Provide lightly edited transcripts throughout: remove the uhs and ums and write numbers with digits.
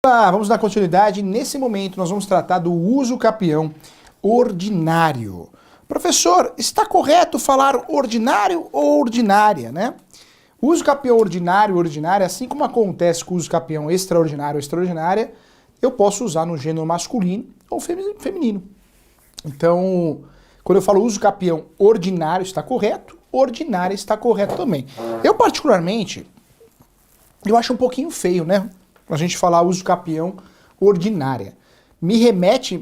Vamos dar continuidade. Nesse momento nós vamos tratar do uso capião ordinário. Professor, está correto falar ordinário ou ordinária, né? O uso capião ordinário, ordinária, assim como acontece com o uso capião extraordinário ou extraordinária, eu posso usar no gênero masculino ou feminino. Então, quando eu falo uso capião ordinário está correto, ordinária está correto também. Eu particularmente, eu acho um pouquinho feio, né? A gente falar uso capião ordinária. Me remete,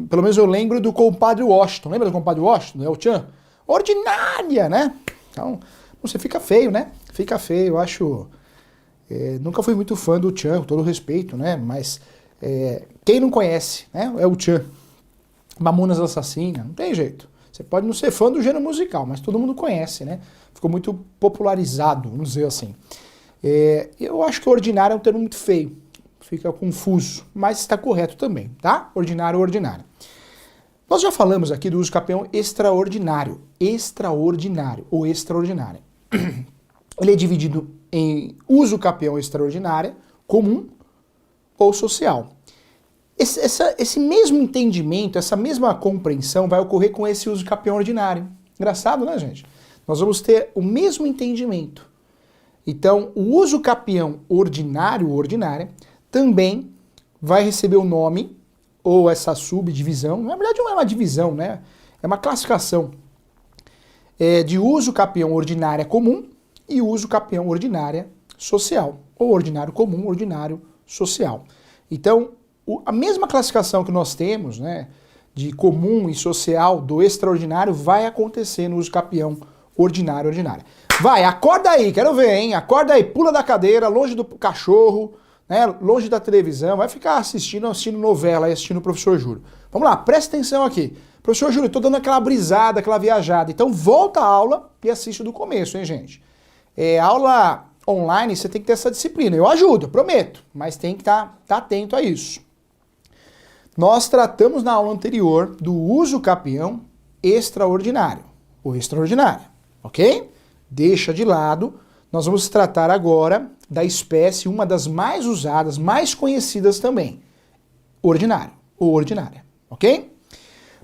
pelo menos eu lembro do compadre Washington. Lembra do compadre Washington, El Chan? Ordinária, né? Então, você fica feio, né? Fica feio, eu acho... nunca fui muito fã do Chan, com todo respeito, né? Mas quem não conhece, né? É o Chan. Mamonas Assassina, não tem jeito. Você pode não ser fã do gênero musical, mas todo mundo conhece, né? Ficou muito popularizado, vamos dizer assim. Eu acho que ordinário é um termo muito feio, fica confuso, mas está correto também, tá? Ordinário ou ordinária. Nós já falamos aqui do uso capião extraordinário, ou extraordinária. Ele é dividido em uso capião extraordinária, comum ou social. Esse mesmo entendimento, essa mesma compreensão vai ocorrer com esse uso capião ordinário. Engraçado, né, gente? Nós vamos ter o mesmo entendimento. Então, o uso capião ordinário ou ordinária também vai receber o nome, ou essa subdivisão, na verdade não é uma divisão, né? É uma classificação de uso capião ordinária comum e uso capião ordinária social, ou ordinário comum, ordinário social. Então, a mesma classificação que nós temos, né, de comum e social do extraordinário vai acontecer no uso capião ordinário, ordinária. Vai, acorda aí, quero ver, hein? Acorda aí, pula da cadeira, longe do cachorro, né? Longe da televisão, vai ficar assistindo novela e assistindo o professor Júlio. Vamos lá, presta atenção aqui. Professor Júlio, tô dando aquela brisada, aquela viajada. Então volta a aula e assiste do começo, hein, gente? Aula online, você tem que ter essa disciplina. Eu ajudo, eu prometo, mas tem que estar atento a isso. Nós tratamos na aula anterior do uso capião extraordinário, ou extraordinária, ok? Deixa de lado, nós vamos tratar agora da espécie, uma das mais usadas, mais conhecidas também, ordinário ou ordinária, ok?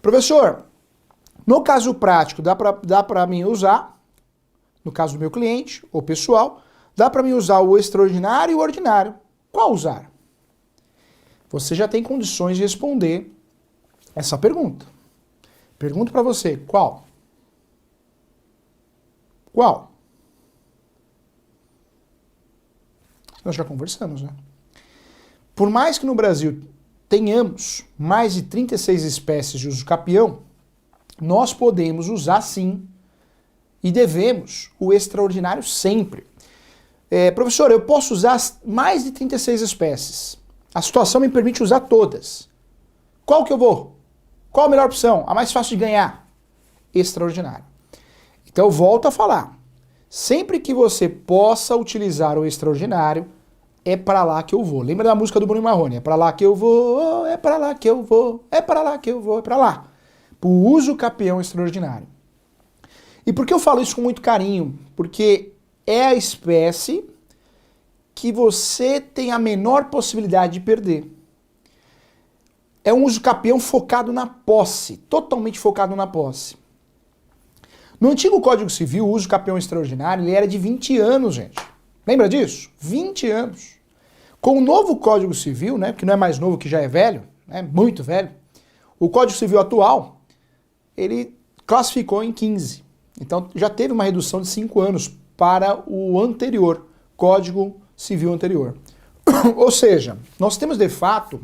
Professor, no caso prático, dá para mim usar, no caso do meu cliente ou pessoal, dá para mim usar o extraordinário e o ordinário. Qual usar? Você já tem condições de responder essa pergunta. Pergunto para você, qual? Qual? Nós já conversamos, né? Por mais que no Brasil tenhamos mais de 36 espécies de uso capião, nós podemos usar sim e devemos o extraordinário sempre. Professor, eu posso usar mais de 36 espécies. A situação me permite usar todas. Qual que eu vou? Qual a melhor opção? A mais fácil de ganhar? Extraordinário. Então eu volto a falar. Sempre que você possa utilizar o extraordinário, é pra lá que eu vou. Lembra da música do Bruno Marrone? É pra lá que eu vou, é pra lá que eu vou, é pra lá que eu vou, é pra lá. Pro uso capião extraordinário. E por que eu falo isso com muito carinho? Porque é a espécie que você tem a menor possibilidade de perder. É um uso capião focado na posse, totalmente focado na posse. No antigo Código Civil, o uso capião extraordinário ele era de 20 anos, gente. Lembra disso? 20 anos. Com o novo Código Civil, né, que não é mais novo, que já é velho, né, muito velho, o Código Civil atual, ele classificou em 15. Então já teve uma redução de 5 anos para o anterior, Código Civil anterior. Ou seja, nós temos de fato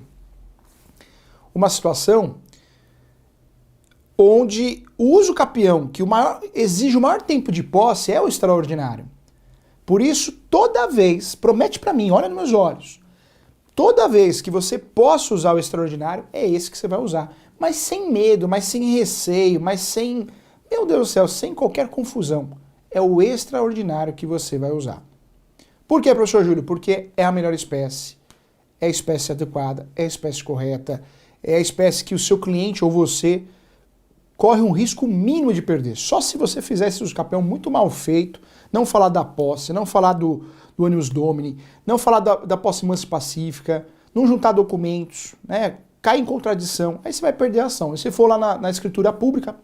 uma situação onde o uso capião, que exige o maior tempo de posse, é o extraordinário. Por isso, toda vez, promete para mim, olha nos meus olhos, toda vez que você possa usar o extraordinário, é esse que você vai usar. Mas sem medo, mas sem receio, mas sem, meu Deus do céu, sem qualquer confusão. É o extraordinário que você vai usar. Por quê, professor Júlio? Porque é a melhor espécie, é a espécie adequada, é a espécie correta, é a espécie que o seu cliente ou você corre um risco mínimo de perder. Só se você fizer esse uso capião muito mal feito, não falar da posse, não falar do animus domini, não falar da posse mansa pacífica, não juntar documentos, né? Cai em contradição, aí você vai perder a ação. E se for lá na escritura pública,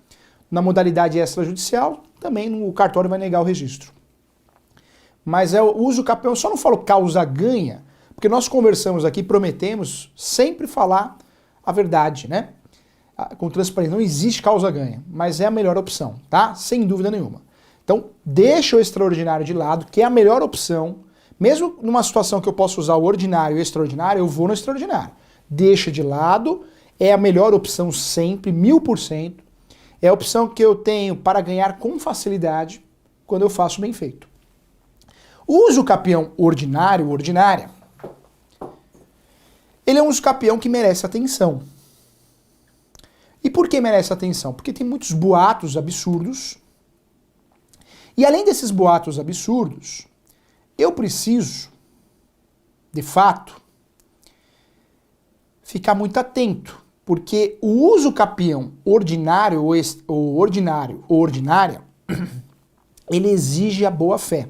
na modalidade extrajudicial, também o cartório vai negar o registro. Mas o uso capião, eu só não falo causa-ganha, porque nós conversamos aqui, prometemos sempre falar a verdade, né? Com transparência, não existe causa-ganha, mas é a melhor opção, tá? Sem dúvida nenhuma. Então, deixa o extraordinário de lado, que é a melhor opção. Mesmo numa situação que eu posso usar o ordinário e o extraordinário, eu vou no extraordinário. Deixa de lado, é a melhor opção sempre, 1000%. É a opção que eu tenho para ganhar com facilidade quando eu faço bem feito. O uso capião ordinário, ordinária, ele é um uso capião que merece atenção. E por que merece atenção? Porque tem muitos boatos absurdos. E além desses boatos absurdos, eu preciso, de fato, ficar muito atento. Porque o uso capião ordinário ou ordinário ou ordinária, ele exige a boa-fé.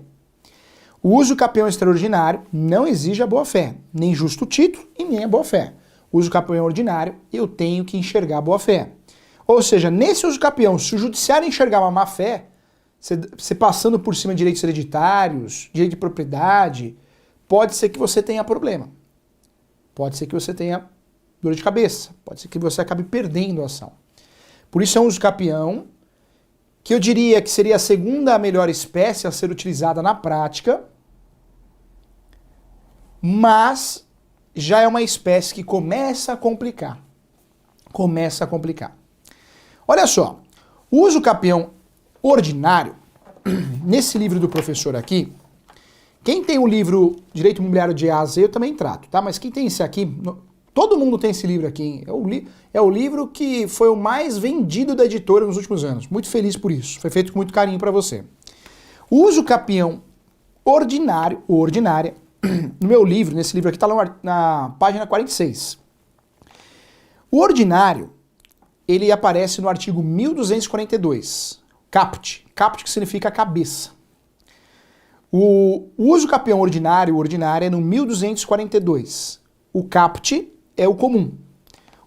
O uso capião extraordinário não exige a boa-fé, nem justo título e nem a boa-fé. O uso capião ordinário, eu tenho que enxergar a boa-fé. Ou seja, nesse uso capião, se o judiciário enxergar uma má-fé, você passando por cima de direitos hereditários, direito de propriedade, pode ser que você tenha problema. Pode ser que você tenha dor de cabeça. Pode ser que você acabe perdendo a ação. Por isso é um uso capião que eu diria que seria a segunda melhor espécie a ser utilizada na prática, mas já é uma espécie que começa a complicar. Começa a complicar. Olha só, o uso capião ordinário, nesse livro do professor aqui, quem tem o livro Direito Imobiliário de A a Z, eu também trato, tá? Mas quem tem esse aqui, todo mundo tem esse livro aqui, hein? É o livro que foi o mais vendido da editora nos últimos anos. Muito feliz por isso, foi feito com muito carinho para você. O uso capião ordinário, ou ordinária, no meu livro, nesse livro aqui, está lá na página 46. O ordinário, ele aparece no artigo 1242, caput. Caput que significa cabeça. O uso capião ordinário, ordinária, é no 1242. O caput é o comum.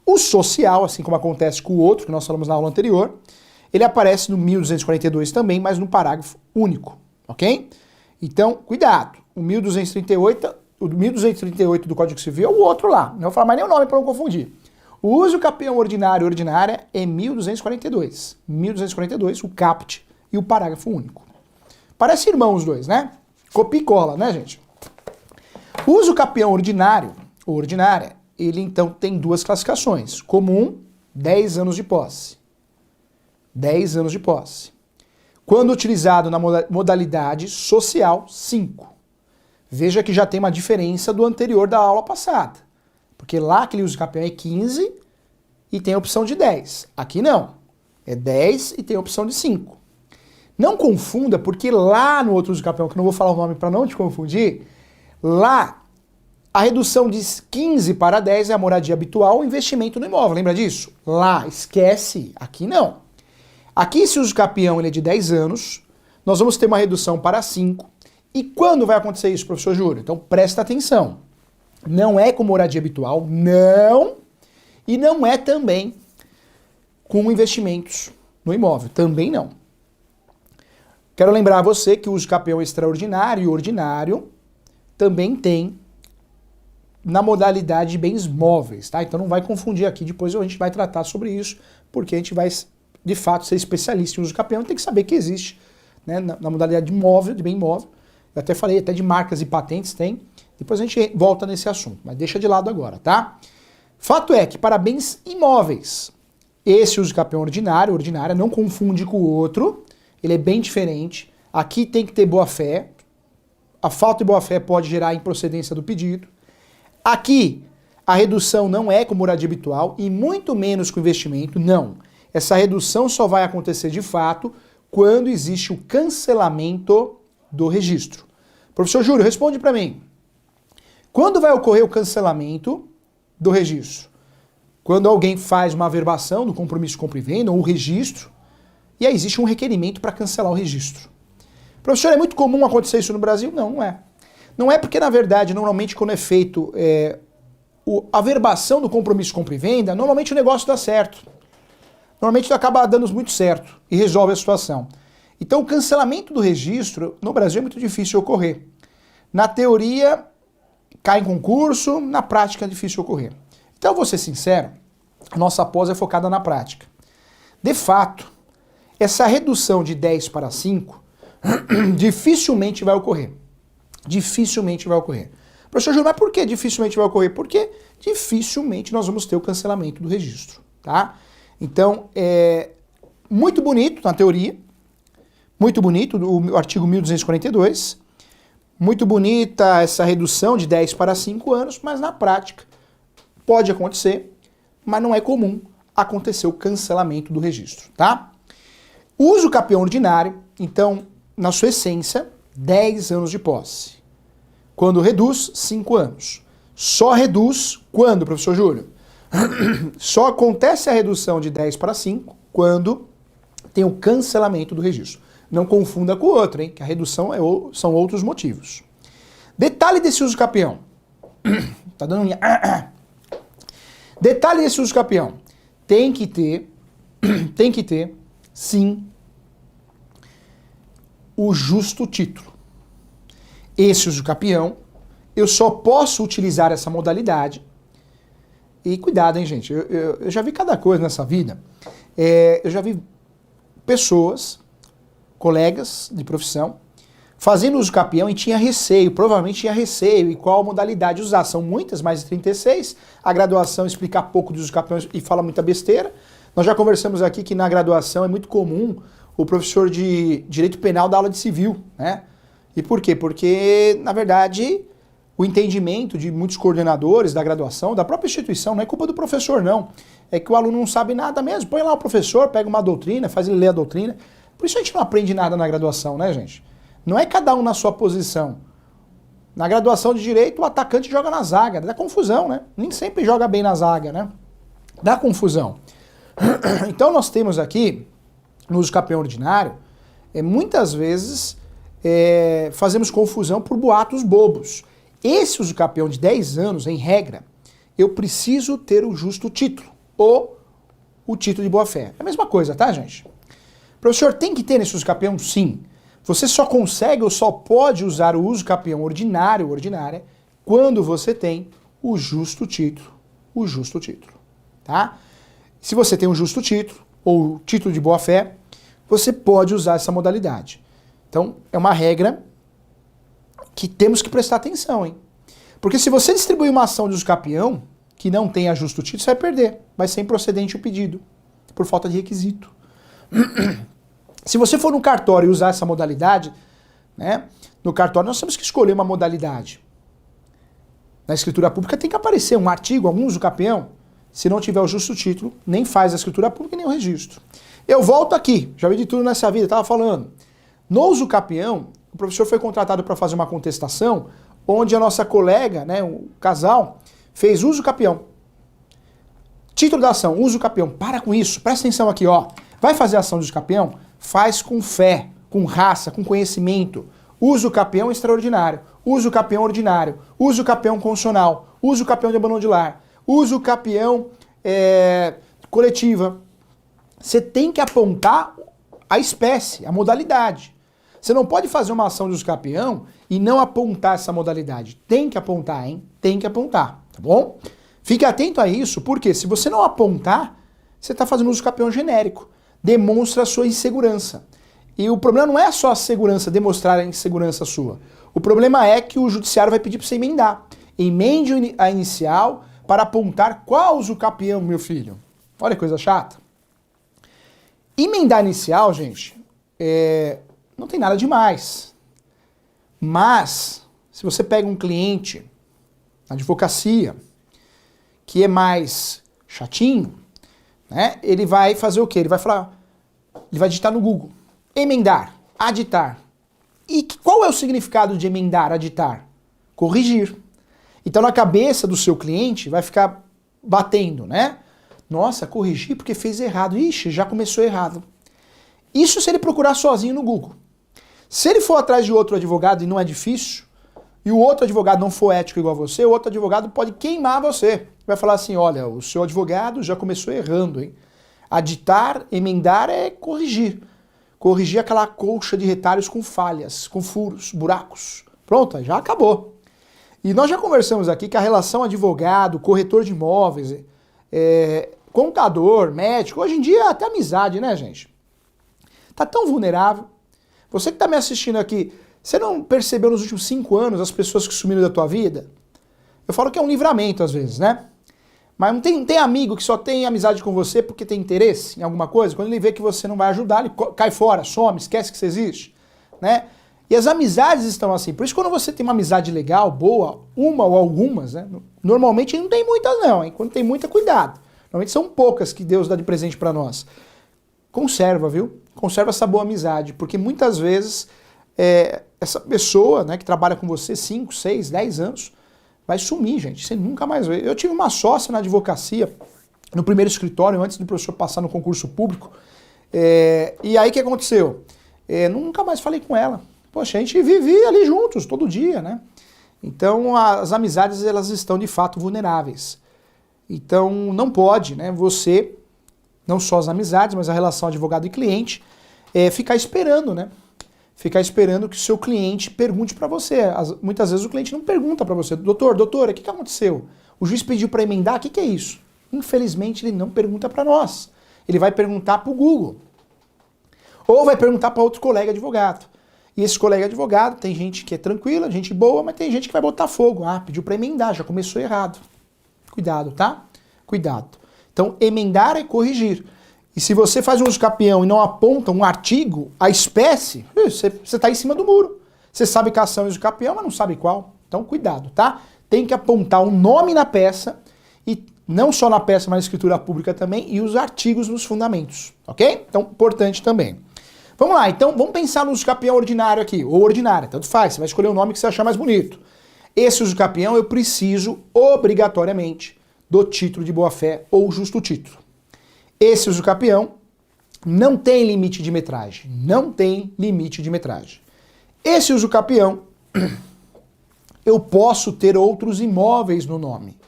O social, assim como acontece com o outro, que nós falamos na aula anterior, ele aparece no 1242 também, mas no parágrafo único, ok? Então, cuidado. O 1238 do Código Civil é o outro lá. Não vou falar mais nem o nome para não confundir. O uso capião ordinário, ordinária, é 1242. 1242, o caput e o parágrafo único. Parece irmão os dois, né? Copia e cola, né, gente? O uso capião ordinário, ou ordinária, ele então tem duas classificações. Comum, 10 anos de posse. 10 anos de posse. Quando utilizado na modalidade social, 5. Veja que já tem uma diferença do anterior da aula passada. Porque lá aquele uso capião é 15 e tem a opção de 10. Aqui não. É 10 e tem a opção de 5. Não confunda, porque lá no outro uso capião, que eu não vou falar o nome para não te confundir, lá a redução de 15 para 10 é a moradia habitual ou investimento no imóvel. Lembra disso? Lá, esquece. Aqui não. Aqui esse uso capião ele é de 10 anos, nós vamos ter uma redução para 5. E quando vai acontecer isso, professor Júlio? Então presta atenção. Não é com moradia habitual, não. E não é também com investimentos no imóvel, também não. Quero lembrar a você que o uso capião extraordinário e ordinário também tem na modalidade de bens móveis, tá? Então não vai confundir aqui, depois a gente vai tratar sobre isso, porque a gente vai, de fato, ser especialista em uso capião e tem que saber que existe, né, na modalidade de móvel, de bem móvel. Eu até falei até de marcas e patentes, tem. Depois a gente volta nesse assunto, mas deixa de lado agora, tá? Fato é que para bens imóveis, esse uso capião ordinário, ordinária, não confunde com o outro, ele é bem diferente. Aqui tem que ter boa-fé. A falta de boa-fé pode gerar improcedência do pedido. Aqui, a redução não é com moradia habitual e muito menos com investimento, não. Essa redução só vai acontecer de fato quando existe o cancelamento do registro. Professor Júlio, responde para mim. Quando vai ocorrer o cancelamento do registro? Quando alguém faz uma averbação do compromisso de compra e venda ou o registro, e aí existe um requerimento para cancelar o registro. Professor, é muito comum acontecer isso no Brasil? Não, não é. Não é porque, na verdade, normalmente quando é feito a averbação do compromisso de compra e venda, normalmente o negócio dá certo. Normalmente acaba dando muito certo e resolve a situação. Então o cancelamento do registro no Brasil é muito difícil de ocorrer. Na teoria, cai em concurso, na prática é difícil de ocorrer. Então, eu vou ser sincero, a nossa pós é focada na prática. De fato, essa redução de 10 para 5 dificilmente vai ocorrer. Dificilmente vai ocorrer. Professor Júlio, mas por que dificilmente vai ocorrer? Porque dificilmente nós vamos ter o cancelamento do registro, tá? Então, é muito bonito na teoria, muito bonito o artigo 1242, muito bonita essa redução de 10 para 5 anos, mas na prática pode acontecer, mas não é comum acontecer o cancelamento do registro, tá? O uso capião ordinário, então, na sua essência, 10 anos de posse. Quando reduz, 5 anos. Só reduz quando, professor Júlio? Só acontece a redução de 10 para 5 quando tem o cancelamento do registro. Não confunda com o outro, hein? Que a redução são outros motivos. Detalhe desse uso capião. Tá dando unha. Detalhe desse uso capião. Tem que ter, sim, o justo título. Esse uso capião, eu só posso utilizar essa modalidade. E cuidado, hein, gente? Eu já vi cada coisa nessa vida. Eu já vi pessoas, colegas de profissão, fazendo uso capião e tinha receio, provavelmente tinha receio, e qual modalidade usar. São muitas, mais de 36. A graduação explica pouco de uso capião e fala muita besteira. Nós já conversamos aqui que na graduação é muito comum o professor de direito penal dar aula de civil, né? E por quê? Porque, na verdade, o entendimento de muitos coordenadores da graduação, da própria instituição, não é culpa do professor, não. É que o aluno não sabe nada mesmo. Põe lá o professor, pega uma doutrina, faz ele ler a doutrina. Por isso a gente não aprende nada na graduação, né, gente? Não é cada um na sua posição. Na graduação de direito, o atacante joga na zaga. Dá confusão, né? Nem sempre joga bem na zaga, né? Dá confusão. Então nós temos aqui, no uso capião ordinário, muitas vezes fazemos confusão por boatos bobos. Esse uso capião de 10 anos, em regra, eu preciso ter o justo título, ou o título de boa-fé. É a mesma coisa, tá, gente? Professor, tem que ter nesse uso capião? Sim. Você só consegue ou só pode usar o uso capião ordinário, ordinária, quando você tem o justo título. O justo título, tá? Se você tem um justo título, ou título de boa-fé, você pode usar essa modalidade. Então, é uma regra que temos que prestar atenção, hein? Porque se você distribuir uma ação de uso capião que não tenha justo título, você vai perder. Vai ser improcedente o pedido, por falta de requisito. Se você for no cartório e usar essa modalidade, né? No cartório nós temos que escolher uma modalidade. Na escritura pública tem que aparecer um artigo, algum uso capião. Se não tiver o justo título, nem faz a escritura pública nem o registro. Eu volto aqui, já vi de tudo nessa vida, estava falando. No uso capião, o professor foi contratado para fazer uma contestação, onde a nossa colega, né, o casal, fez uso capião. Título da ação, uso capião. Para com isso, presta atenção aqui, ó. Vai fazer a ação de uso capião? Faz com fé, com raça, com conhecimento. Uso capião extraordinário, uso capião ordinário, uso capião constitucional, uso capião de abandono de lar, uso capião coletiva. Você tem que apontar a espécie, a modalidade. Você não pode fazer uma ação de uso capião e não apontar essa modalidade. Tem que apontar, hein? Tem que apontar, tá bom? Fique atento a isso, porque se você não apontar, você está fazendo uso capião genérico. Demonstra a sua insegurança. E o problema não é só a segurança, demonstrar a insegurança sua. O problema é que o judiciário vai pedir para você emendar. Emende a inicial para apontar qual uso capião, meu filho. Olha que coisa chata. Emendar a inicial, gente, não tem nada demais. Mas, se você pega um cliente na advocacia que é mais chatinho, né, ele vai fazer o quê? Ele vai digitar no Google. Emendar, aditar. E qual é o significado de emendar, aditar? Corrigir. Então na cabeça do seu cliente vai ficar batendo, né? Nossa, corrigir porque fez errado. Ixi, já começou errado. Isso se ele procurar sozinho no Google. Se ele for atrás de outro advogado, e não é difícil, e o outro advogado não for ético igual a você, o outro advogado pode queimar você. Vai falar assim, olha, o seu advogado já começou errando, hein? Aditar, emendar é corrigir. Corrigir aquela colcha de retalhos com falhas, com furos, buracos. Pronto, já acabou. E nós já conversamos aqui que a relação advogado, corretor de imóveis, contador, médico, hoje em dia é até amizade, né, gente? Tá tão vulnerável. Você que tá me assistindo aqui, você não percebeu nos últimos 5 anos as pessoas que sumiram da tua vida? Eu falo que é um livramento às vezes, né? Mas não tem amigo que só tem amizade com você porque tem interesse em alguma coisa? Quando ele vê que você não vai ajudar, ele cai fora, some, esquece que você existe, né? E as amizades estão assim. Por isso, quando você tem uma amizade legal, boa, uma ou algumas, né? Normalmente não tem muitas não, hein? Quando tem muita, cuidado. Normalmente são poucas que Deus dá de presente para nós. Conserva, viu? Conserva essa boa amizade, porque muitas vezes essa pessoa, né, que trabalha com você 5, 6, 10 anos, vai sumir, gente. Você nunca mais vê. Eu tive uma sócia na advocacia, no primeiro escritório, antes do professor passar no concurso público. E aí o que aconteceu? Nunca mais falei com ela. Poxa, a gente vivia ali juntos, todo dia, né? Então as amizades, elas estão de fato vulneráveis. Então não pode, né, você, não só as amizades, mas a relação advogado e cliente, ficar esperando, né? Ficar esperando que o seu cliente pergunte para você. Muitas vezes o cliente não pergunta para você, doutora, o que aconteceu? O juiz pediu para emendar, o que é isso? Infelizmente ele não pergunta para nós. Ele vai perguntar para o Google. Ou vai perguntar para outro colega advogado. E esse colega advogado, tem gente que é tranquila, gente boa, mas tem gente que vai botar fogo. Ah, pediu para emendar, já começou errado. Cuidado, tá? Cuidado. Então, emendar é corrigir. E se você faz um uso capião e não aponta um artigo, a espécie, você está em cima do muro. Você sabe que a ação é uso capião, mas não sabe qual. Então, cuidado, tá? Tem que apontar um nome na peça, e não só na peça, mas na escritura pública também, e os artigos nos fundamentos, ok? Então, importante também. Vamos lá, então, vamos pensar no uso capião ordinário aqui, ou ordinária, tanto faz, você vai escolher o nome que você achar mais bonito. Esse uso capião eu preciso, obrigatoriamente, do título de boa-fé ou justo título. Esse uso capião não tem limite de metragem. Não tem limite de metragem. Esse uso capião, eu posso ter outros imóveis no nome.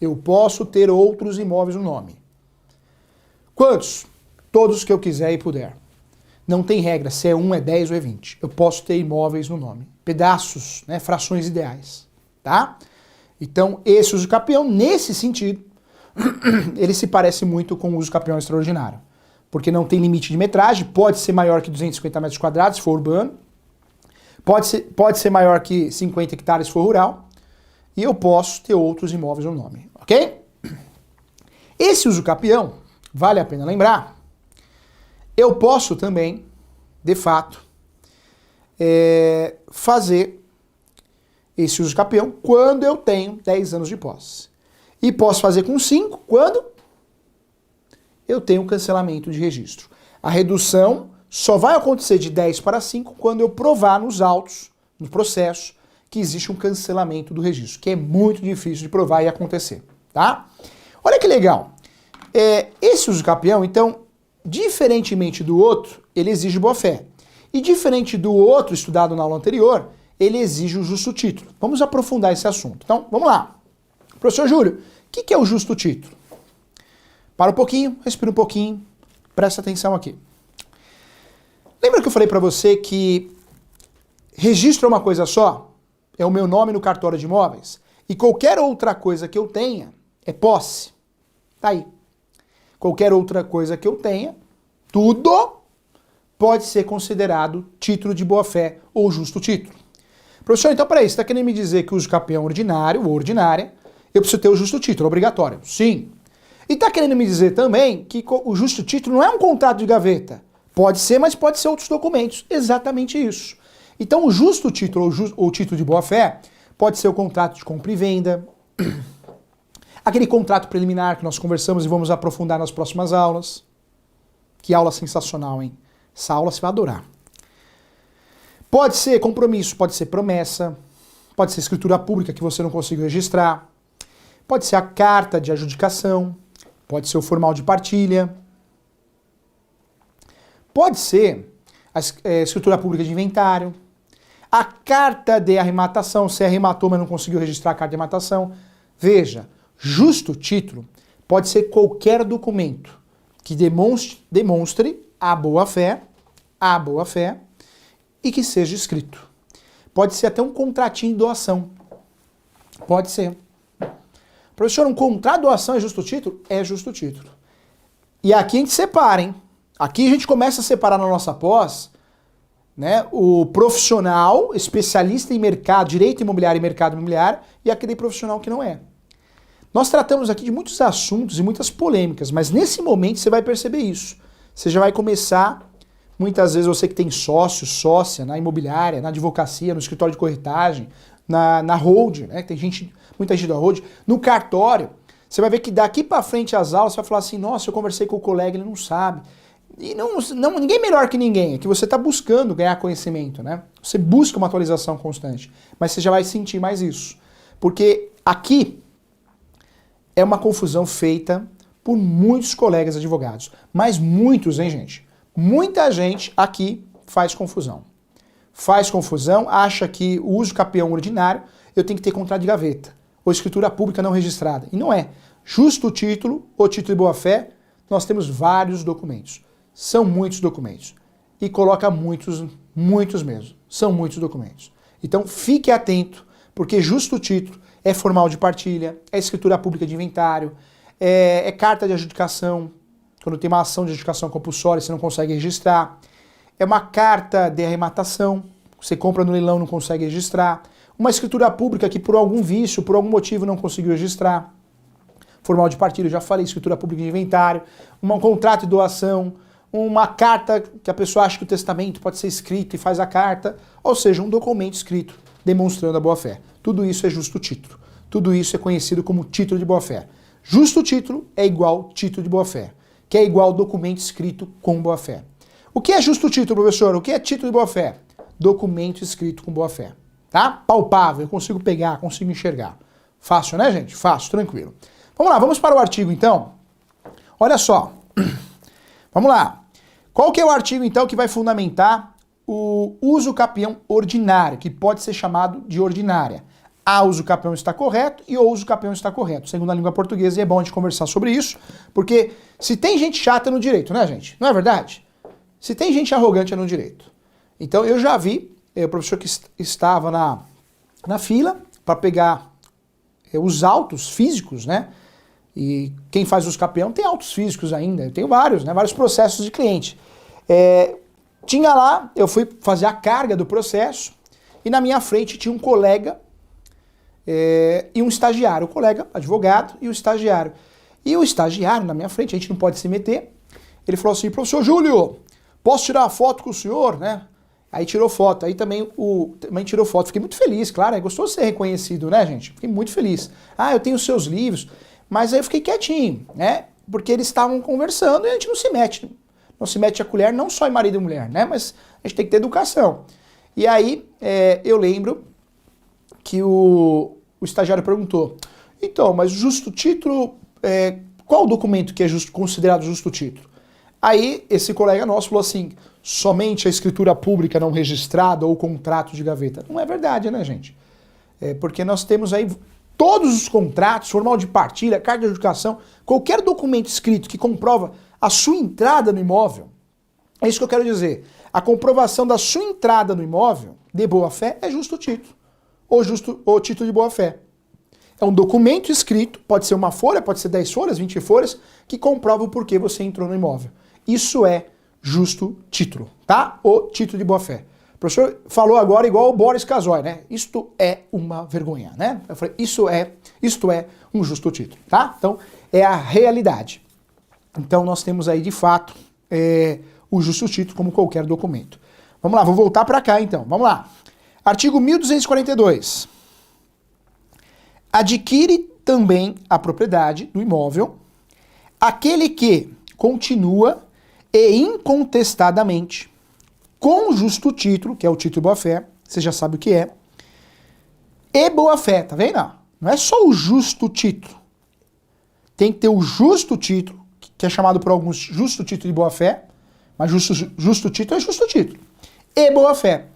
Eu posso ter outros imóveis no nome. Quantos? Todos que eu quiser e puder. Não tem regra se é 1, é 10 ou é 20. Eu posso ter imóveis no nome. Pedaços, né, frações ideais. Tá? Então, esse uso capião, nesse sentido, ele se parece muito com o uso capião extraordinário. Porque não tem limite de metragem, pode ser maior que 250 metros quadrados, se for urbano. Pode ser maior que 50 hectares, se for rural. E eu posso ter outros imóveis no nome, ok? Esse uso capião, vale a pena lembrar, eu posso também, de fato, fazer esse uso capião quando eu tenho 10 anos de posse. E posso fazer com 5 quando eu tenho cancelamento de registro. A redução só vai acontecer de 10 para 5 quando eu provar nos autos, no processo, que existe um cancelamento do registro, que é muito difícil de provar e acontecer, tá? Olha que legal. Esse uso capião, então, diferentemente do outro, ele exige boa-fé. E diferente do outro estudado na aula anterior, ele exige o justo título. Vamos aprofundar esse assunto. Então, vamos lá. Professor Júlio, o que é o justo título? Para um pouquinho, respira um pouquinho, presta atenção aqui. Lembra que eu falei para você que registro é uma coisa só? É o meu nome no cartório de imóveis? E qualquer outra coisa que eu tenha é posse. Tá aí. Qualquer outra coisa que eu tenha, tudo pode ser considerado título de boa-fé ou justo título. Professor, então peraí, você está querendo me dizer que o uso capião ordinário ou ordinária, eu preciso ter o justo título, obrigatório? Sim. E está querendo me dizer também que o justo título não é um contrato de gaveta. Pode ser, mas pode ser outros documentos. Exatamente isso. Então o justo título ou título de boa-fé pode ser o contrato de compra e venda, aquele contrato preliminar que nós conversamos e vamos aprofundar nas próximas aulas. Que aula sensacional, hein? Essa aula você vai adorar. Pode ser compromisso, pode ser promessa, pode ser escritura pública que você não conseguiu registrar, pode ser a carta de adjudicação, pode ser o formal de partilha, pode ser a escritura pública de inventário, A carta de arrematação, você arrematou, mas não conseguiu registrar a carta de arrematação. Veja, justo título pode ser qualquer documento que demonstre a boa-fé e que seja escrito. Pode ser até um contratinho de doação. Pode ser. Professor, um contrato de doação é justo título? É justo título. E aqui a gente separa, hein? Aqui a gente começa a separar na nossa pós, né, o profissional, especialista em mercado, direito imobiliário e mercado imobiliário, e aquele profissional que não é. Nós tratamos aqui de muitos assuntos e muitas polêmicas, mas nesse momento você vai perceber isso. Você já vai começar, muitas vezes você que tem sócio, sócia na imobiliária, na advocacia, no escritório de corretagem, na hold, né? Tem gente, muita gente da hold, no cartório. Você vai ver que daqui para frente as aulas, você vai falar assim, nossa, eu conversei com o colega, ele não sabe. E ninguém é melhor que ninguém, é que você está buscando ganhar conhecimento, né? Você busca uma atualização constante, mas você já vai sentir mais isso. Porque aqui é uma confusão feita por muitos colegas advogados. Mas muitos, hein, gente? Muita gente aqui faz confusão. Faz confusão, acha que o uso capião ordinário eu tenho que ter contrato de gaveta ou escritura pública não registrada. E não é. Justo o título ou título de boa-fé, nós temos vários documentos. São muitos documentos. E coloca muitos mesmo. São muitos documentos. Então fique atento, porque justo o título é formal de partilha, é escritura pública de inventário, é carta de adjudicação, quando tem uma ação de adjudicação compulsória você não consegue registrar, é uma carta de arrematação, você compra no leilão e não consegue registrar, uma escritura pública que por algum vício, por algum motivo não conseguiu registrar, formal de partilha, eu já falei, escritura pública de inventário, um contrato de doação, uma carta que a pessoa acha que o testamento pode ser escrito e faz a carta, ou seja, um documento escrito demonstrando a boa-fé. Tudo isso é justo título. Tudo isso é conhecido como título de boa-fé. Justo título é igual título de boa-fé, que é igual documento escrito com boa-fé. O que é justo título, professor? O que é título de boa-fé? Documento escrito com boa-fé. Tá? Palpável, eu consigo pegar, consigo enxergar. Fácil, né, gente? Fácil, tranquilo. Vamos lá, vamos para o artigo, então. Olha só. Vamos lá. Qual que é o artigo, então, que vai fundamentar o uso capião ordinário, que pode ser chamado de ordinária? A uso capião está correto e o uso capião está correto, segundo a língua portuguesa, e é bom a gente conversar sobre isso, porque se tem gente chata no direito, né, gente? Não é verdade? Se tem gente arrogante é no direito. Então eu já vi o professor que estava na fila para pegar os autos físicos, né? E quem faz uso capião tem autos físicos ainda, eu tenho vários, né? Vários processos de cliente. Tinha lá, eu fui fazer a carga do processo e na minha frente tinha um colega e um estagiário, o colega advogado e o estagiário. E o estagiário na minha frente, a gente não pode se meter, ele falou assim, professor Júlio, posso tirar uma foto com o senhor, né? Aí tirou foto, aí também tirou foto, fiquei muito feliz, claro, é gostoso ser reconhecido, né, gente? Fiquei muito feliz. Ah, eu tenho os seus livros, mas aí eu fiquei quietinho, né? Porque eles estavam conversando e a gente não se mete. Não se mete a colher, não só em marido e mulher, né? Mas a gente tem que ter educação. E aí eu lembro que o estagiário perguntou, então, mas justo título, qual o documento que é considerado justo título? Aí esse colega nosso falou assim, somente a escritura pública não registrada ou contrato de gaveta. Não é verdade, né, gente? Porque nós temos aí todos os contratos, formal de partilha, carta de adjudicação, qualquer documento escrito que comprova a sua entrada no imóvel, é isso que eu quero dizer. A comprovação da sua entrada no imóvel de boa-fé é justo título, ou título de boa-fé. É um documento escrito, pode ser uma folha, pode ser 10 folhas, 20 folhas, que comprova o porquê você entrou no imóvel. Isso é justo título, tá? O título de boa-fé. O professor falou agora igual o Boris Casoy, né? Isto é uma vergonha, né? Eu falei, isto é um justo título, tá? Então, é a realidade. Então, nós temos aí, de fato, o justo título como qualquer documento. Vamos lá, vou voltar para cá, então. Vamos lá. Artigo 1242. Adquire também a propriedade do imóvel aquele que continua e incontestadamente com justo título, que é o título de boa-fé, você já sabe o que é, e boa-fé, tá vendo? Não é só o justo título. Tem que ter o justo título, que é chamado por alguns justo título de boa-fé, mas justo título é justo título. E boa-fé.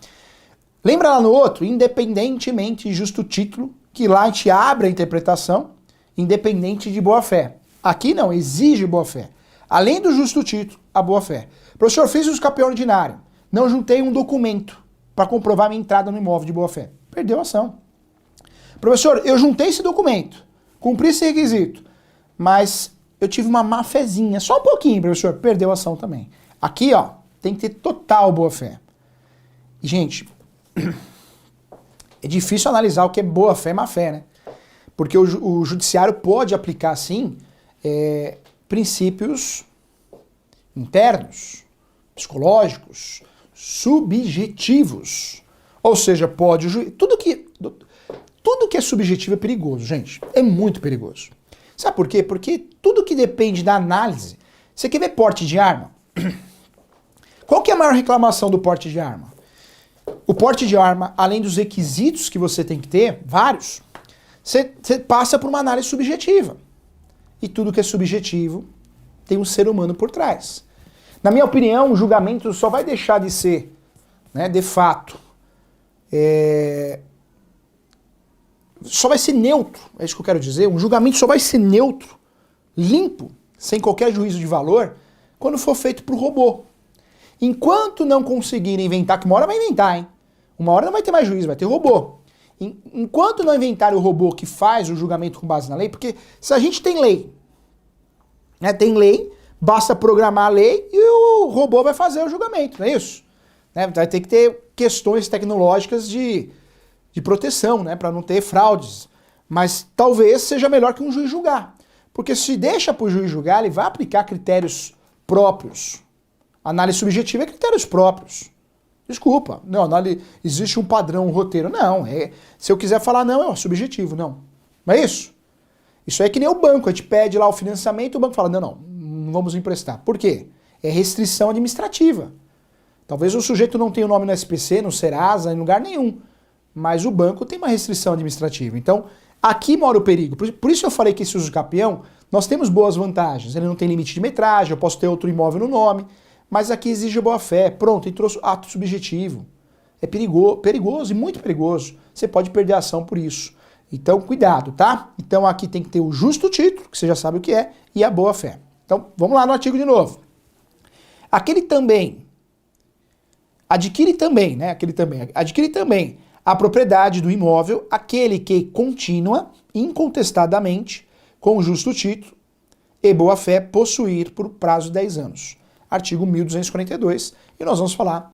Lembra lá no outro? Independentemente de justo título, que lá a gente abre a interpretação, independente de boa-fé. Aqui não, exige boa-fé. Além do justo título, a boa-fé. Professor, fiz uso capião ordinário. Não juntei um documento para comprovar minha entrada no imóvel de boa-fé. Perdeu a ação. Professor, eu juntei esse documento, cumpri esse requisito, mas eu tive uma má-fézinha, só um pouquinho, professor, perdeu a ação também. Aqui, ó, tem que ter total boa-fé. E, gente, é difícil analisar o que é boa-fé e má-fé, né? Porque o judiciário pode aplicar, sim, princípios internos, psicológicos, subjetivos. Ou seja, pode... Tudo que é subjetivo é perigoso, gente. É muito perigoso. Sabe por quê? Porque tudo que depende da análise... Você quer ver porte de arma? Qual que é a maior reclamação do porte de arma? O porte de arma, além dos requisitos que você tem que ter, vários, você passa por uma análise subjetiva. E tudo que é subjetivo tem um ser humano por trás. Na minha opinião, o julgamento só vai deixar de ser, né, de fato, só vai ser neutro, é isso que eu quero dizer. Um julgamento só vai ser neutro, limpo, sem qualquer juízo de valor, quando for feito por robô. Enquanto não conseguirem inventar, que uma hora vai inventar, hein? Uma hora não vai ter mais juiz, vai ter robô. Enquanto não inventarem o robô que faz o julgamento com base na lei, porque se a gente tem lei, né, tem lei, basta programar a lei e o robô vai fazer o julgamento, não é isso? Né, vai ter que ter questões tecnológicas de proteção, né, para não ter fraudes. Mas talvez seja melhor que um juiz julgar. Porque se deixa para o juiz julgar, ele vai aplicar critérios próprios. Análise subjetiva é critérios próprios. Desculpa, não, existe um padrão, um roteiro. Não, se eu quiser falar não, é subjetivo, não. Não é isso? Isso é que nem o banco, a gente pede lá o financiamento, o banco fala, não vamos emprestar. Por quê? É restrição administrativa. Talvez o sujeito não tenha o nome no SPC, no Serasa, em lugar nenhum. Mas o banco tem uma restrição administrativa. Então, aqui mora o perigo. Por isso eu falei que esse uso capião, nós temos boas vantagens. Ele não tem limite de metragem, eu posso ter outro imóvel no nome, mas aqui exige boa-fé. Pronto, entrou ato subjetivo. É perigoso e muito perigoso. Você pode perder a ação por isso. Então, cuidado, tá? Então, aqui tem que ter o justo título, que você já sabe o que é, e a boa-fé. Então, vamos lá no artigo de novo. Adquire também a propriedade do imóvel, aquele que continua, incontestadamente, com justo título e boa-fé, possuir por prazo de 10 anos. Artigo 1242, e nós vamos falar